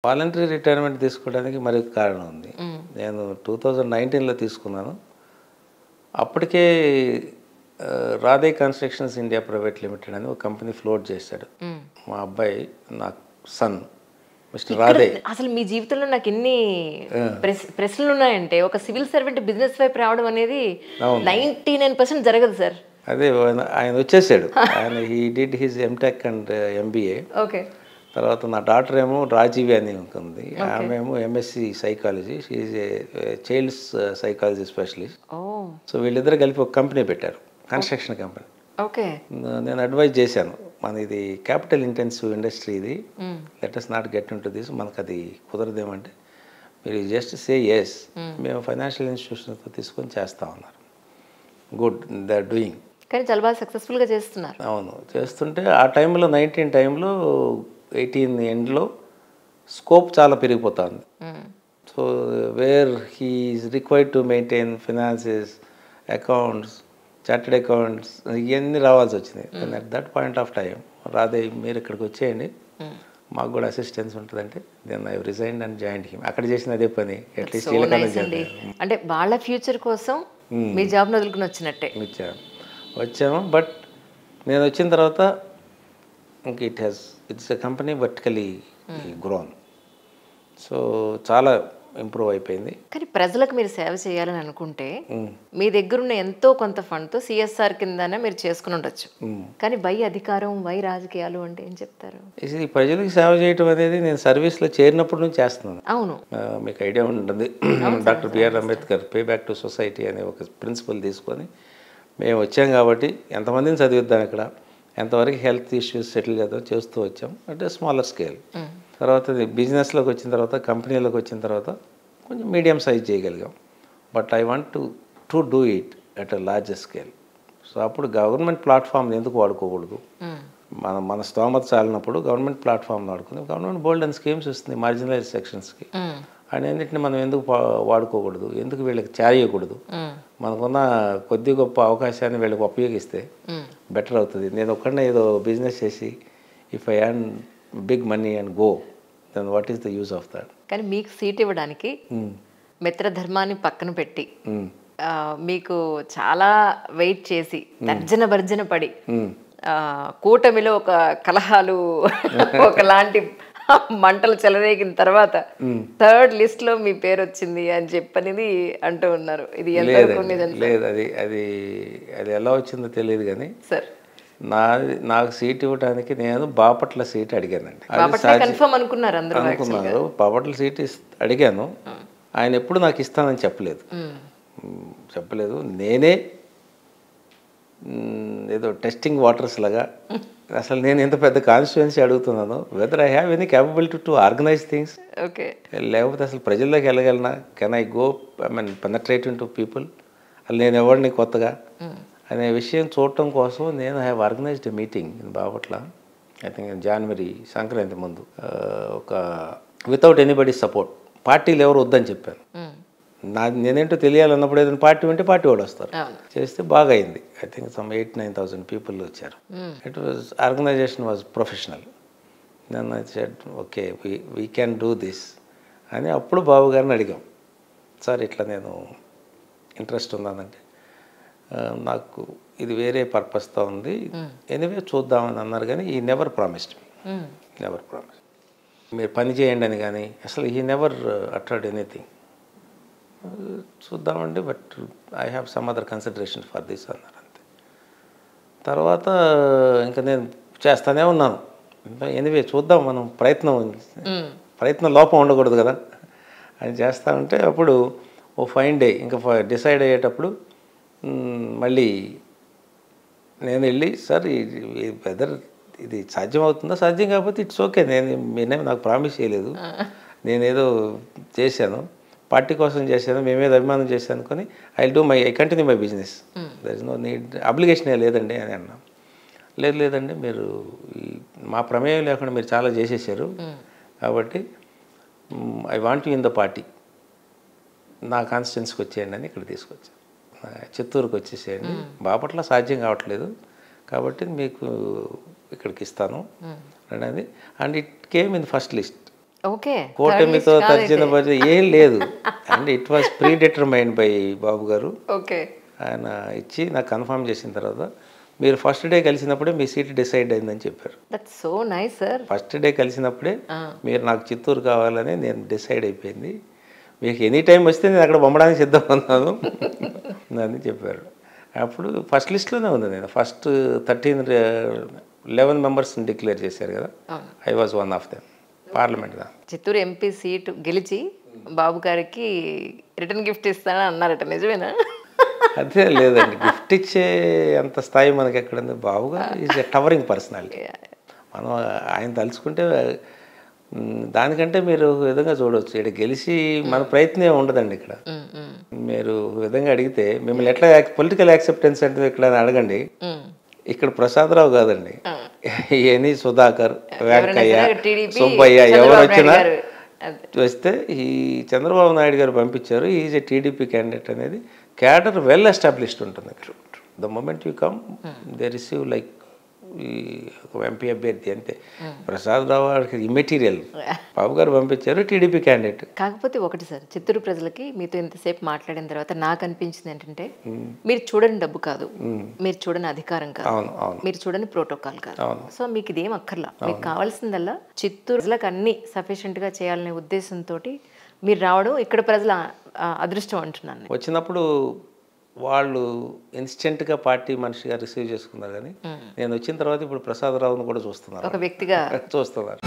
Voluntary retirement తీసుకోవడానికి మరి కారణం ఉంది. నేను 2019లో తీసుకున్నాను. అప్పటికే Radhe constructions India private limited అని ఒక కంపెనీ ఫ్లోట్ చేశాడు. మా అబ్బాయి నా సన్ మిస్టర్ రాధే. అసలు మీ జీవితంలో నాకు ఎన్ని ప్రశ్నలు ఉన్నాయంటే, ఒక సివిల్ సర్వెంట్ బిజినెస్ వైపు రావడం అనేది 99% జరగదు సార్. అదే ఆయన వచ్చేసాడు. ఆయన he did his MTech and MBA. Okay. తర్వాత నా డాటర్ ఏమో రాజీవి అని ఉంటుంది. ఆమె ఏమో MSc psychology. She a childs psychology specialist. So వీళ్ళిద్దరు కలిపి ఒక కంపెనీ పెట్టారు, కన్స్ట్రక్షన్ కంపెనీ. ఓకే. నేను అడ్వైజ్ చేశాను, మన ఇది క్యాపిటల్ ఇంటెన్సివ్ ఇండస్ట్రీ, ఇది let us not get into this, మనకు అది కుదరదేమంటే మీరు జస్ట్ సే ఎస్, మేము ఫైనాన్షియల్ ఇన్స్టిట్యూషన్తో తీసుకొని చేస్తా ఉన్నారు. Good, they are doing. కానీ చాలా బాగా సక్సెస్ఫుల్గా చేస్తున్నారు. అవును, చేస్తుంటే ఆ టైంలో 19 టైంలో 18 ఎండ్లో స్కోప్ చాలా పెరిగిపోతుంది. So where he is required to maintain finances, accounts, chartered accounts, ఇవన్నీ రావాల్సి వచ్చింది. At that point of time Radhe మీరు ఇక్కడికి వచ్చేయండి, మాకు కూడా అసిస్టెన్స్ ఉంటుందంటే then I resigned and joined him. అక్కడ చేసిన అదే పని. అట్లీస్ట్ అంటే వాళ్ళ ఫ్యూచర్ కోసం మీ జాబ్ని వదులుకుని వచ్చినట్టే వచ్చాము. బట్ నేను వచ్చిన తర్వాత ఇంక it's a company vertically grown. So చాలా ఇంప్రూవ్ అయిపోయింది. కానీ ప్రజలకు మీరు సేవ చేయాలని అనుకుంటే మీ దగ్గర ఉన్న ఎంతో కొంత ఫండ్తో సిఎస్ఆర్ కిందనే మీరు చేసుకుని ఉండొచ్చు. కానీ వై అధికారం, వై రాజకీయాలు అంటే ఏం చెప్తారు? ఇది ప్రజలకు సేవ చేయడం అనేది నేను సర్వీస్లో చేరినప్పటి నుంచి చేస్తున్నాను. అవును, మీకు ఐడియా ఉంటుంది. Doctor BR Ambedkar pay back to society అనే ఒక ప్రిన్సిపల్ తీసుకొని మేము వచ్చాం కాబట్టి ఎంతమందిని చదివిద్దాం, ఇక్కడ ఎంతవరకు హెల్త్ ఇష్యూస్ సెటిల్ చేద్దాం చేస్తూ వచ్చాం. అంటే స్మాలర్ స్కేల్. తర్వాత బిజినెస్లోకి వచ్చిన తర్వాత, కంపెనీలోకి వచ్చిన తర్వాత కొంచెం మీడియం సైజ్ చేయగలిగాం. But I want to do it at a larger scale. So అప్పుడు గవర్నమెంట్ ప్లాట్ఫామ్ ఎందుకు వాడుకోకూడదు? మన స్తోమత చాలినప్పుడు గవర్నమెంట్ ప్లాట్ఫామ్ వాడుకుని, గవర్నమెంట్ బోల్డ్ అండ్ స్కీమ్స్ ఇస్తుంది మార్జినలైజ్ సెక్షన్స్కి. అన్నింటిని మనం ఎందుకు వాడుకోకూడదు, ఎందుకు వీళ్ళకి చేయకూడదు? మనకున్న కొద్ది గొప్ప అవకాశాన్ని వీళ్ళకి ఉపయోగిస్తే బెటర్ అవుతుంది. నేను ఒక్కడనే ఏదో బిజినెస్ చేసి if I earn big money and go, then what is the use of that? కానీ మీకు సీట్ ఇవ్వడానికి మిత్రధర్మాన్ని పక్కన పెట్టి మీకు చాలా వెయిట్ చేసి తర్జన భర్జన పడి కూటమిలో ఒక కలహాలు ఒకలాంటి మంటలు చెలరేగిన తర్వాత థర్డ్ లిస్ట్ లో మీ పేరు వచ్చింది అని చెప్పనేది అంటూ ఉన్నారు. ఇది లేదు, అది ఎలా వచ్చిందో తెలియదు. కానీ సార్ నాకు సీట్ ఇవ్వడానికి నేను బాపట్ల సీట్ అడిగానండి. అనుకున్నారు బాపట్ల సీట్ అడిగాను. ఆయన ఎప్పుడు నాకు ఇస్తానని చెప్పలేదు. నేనే ఏదో టెస్టింగ్ వాటర్స్ లాగా అసలు నేను ఎంత పెద్ద కాన్స్టిట్యుయెన్సీ అడుగుతున్నాను, whether I have any capability to organise things, లేకపోతే అసలు ప్రజల్లోకి వెళ్ళగలనా, can I go penetrate into people, అసలు నేను ఎవరిని కొత్తగా అనే విషయం చూడటం కోసం నేను have organised a meeting in Bapatla. I think జనవరి సంక్రాంతి ముందు, ఒక వితౌట్ ఎనీబడీ సపోర్ట్. పార్టీలు ఎవరు వద్దని చెప్పాను. నేనేంటో తెలియాలన్నప్పుడు ఏదైనా పార్టీ ఉంటే పార్టీ వాడు వస్తారు. చేస్తే బాగా అయింది. ఐ థింక్ సమ్ 8,000-9,000 పీపుల్ వచ్చారు. It was organisation was professional. నేను said okay we can do this అని అప్పుడు బాబు గారిని అడిగాం, సార్ ఇట్లా నేను ఇంట్రెస్ట్ ఉందానంటే నాకు ఇది వేరే పర్పస్తో ఉంది, ఎనీవే చూద్దామని అన్నారు. కానీ ఈ నెవర్ ప్రామిస్డ్ మీరు పని చేయండి అని. కానీ అసలు హీ నెవర్ అటర్డ్ ఎనీథింగ్. చూద్దామండి, but I have some other consideration for this అన్నారు అంతే. తర్వాత ఇంకా నేను చేస్తానే ఉన్నాను. ఎనీవే చూద్దాం, మనం ప్రయత్నం లోపం ఉండకూడదు కదా అని చేస్తా ఉంటే అప్పుడు ఓ ఫైన్ డే ఇంకా డిసైడ్ అయ్యేటప్పుడు మళ్ళీ నేను వెళ్ళి, సార్ వెదర్ ఇది సాధ్యం అవుతుందో, సాధ్యం కాకపోతే ఇట్స్ ఓకే, నేనేం నాకు ప్రామిస్ చేయలేదు, నేనేదో చేశాను, పార్టీ కోసం చేశాను, మేమేదో అభిమానం చేశాను అనుకొని I continue my business, there is no need, obligation లేదండి అని అన్నాం. లేదండి, మీరు మా ప్రమేయం లేకుండా మీరు చాలా చేసేసారు, కాబట్టి I want you in the party, నా కాన్స్టిట్యున్సీకి వచ్చేయండి అని ఇక్కడ తీసుకొచ్చాను. చిత్తూరుకు వచ్చేసేయండి, బాపట్ల సాధ్యం కావట్లేదు కాబట్టి మీకు ఇక్కడికి ఇస్తాను అనేది. And it came in first list. Okay. కూటమితో తర్జన భర్జన ఏం లేదు. And it was predetermined by Babu garu. Okay. ఆయన ఇచ్చి నాకు కన్ఫర్మ్ చేసిన తర్వాత మీరు ఫస్ట్ డే కలిసినప్పుడే మీ సీట్ డిసైడ్ అయిందని చెప్పారు. That's so nice sir. First day కలిసినప్పుడే మీరు నాకు చిత్తూరు కావాలని నేను డిసైడ్ అయిపోయింది. మీకు ఎనీ టైం వస్తే నేను అక్కడ పంపడానికి సిద్ధం ఉన్నాను అని చెప్పారు. అప్పుడు ఫస్ట్ లిస్ట్లోనే ఉంది. నేను ఫస్ట్ 11 మెంబర్స్ని డిక్లేర్ చేశారు కదా, I was one of them. Parliament Chittoor MP seat గెలిచి బాబు గారికి రిటర్న్ గిఫ్ట్ ఇస్తానని అన్నారట, నిజమేనా? అదే లేదండి, గిఫ్ట్ ఇచ్చే అంత స్థాయి మనకి ఎక్కడుంది. బాబుగా ఈజ్ ఎ టవరింగ్ పర్సనాలిటీ. మనం ఆయన తలుచుకుంటే దానికంటే మీరు విధంగా చూడవచ్చు. ఇక్కడ గెలిచి మన ప్రయత్నం ఉండదండి. ఇక్కడ మీరు విధంగా అడిగితే మిమ్మల్ని ఎట్లా పొలిటికల్ యాక్సెప్టెన్స్ అంటే ఇక్కడ అడగండి. ఇక్కడ ప్రసాదరావు కాదండి, ఎనీ సుధాకర్, వెంకయ్య, సుబ్బయ్య ఎవరు వచ్చినా వస్తే ఈ చంద్రబాబు నాయుడు గారు పంపించారు, ఈజ్ ఏ టీడీపీ క్యాండిడేట్ అనేది క్యాడర్ వెల్ ఎస్టాబ్లిష్డ్ ఉంటుంది. The moment you come they receive like ఈ ఎంపీ అభ్యర్థి అంతే. ప్రసాదరావు ఇమ్మెటీరియల్. బాబు గారు పంపించారు, టీడీపీ క్యాండిడేట్. కాకపోతే ఒకటి సార్, చిత్తూరు ప్రజలకి మీతో ఇంతసేపు మాట్లాడిన తర్వాత నాకు అనిపించింది ఏంటంటే, మీరు చూడని డబ్బు కాదు, మీరు చూడని అధికారం కాదు, మీరు చూడని ప్రోటోకాల్ కాదు. సో మీకు ఇదేం అక్కర్లా. మీకు కావాల్సిందల్లా చిత్తూరు ప్రజలకు అన్ని సఫిషియెంట్ గా చేయాలనే ఉద్దేశంతో మీరు రావడం ఇక్కడ ప్రజల అదృష్టం అంటున్నాను. వచ్చినప్పుడు వాళ్ళు ఇన్స్టెంట్గా పార్టీ మనిషిగా రిసీవ్ చేసుకున్నారు. కానీ నేను వచ్చిన తర్వాత ఇప్పుడు ప్రసాదరావును కూడా చూస్తున్నారు, ఒక వ్యక్తిగా చూస్తున్నారు.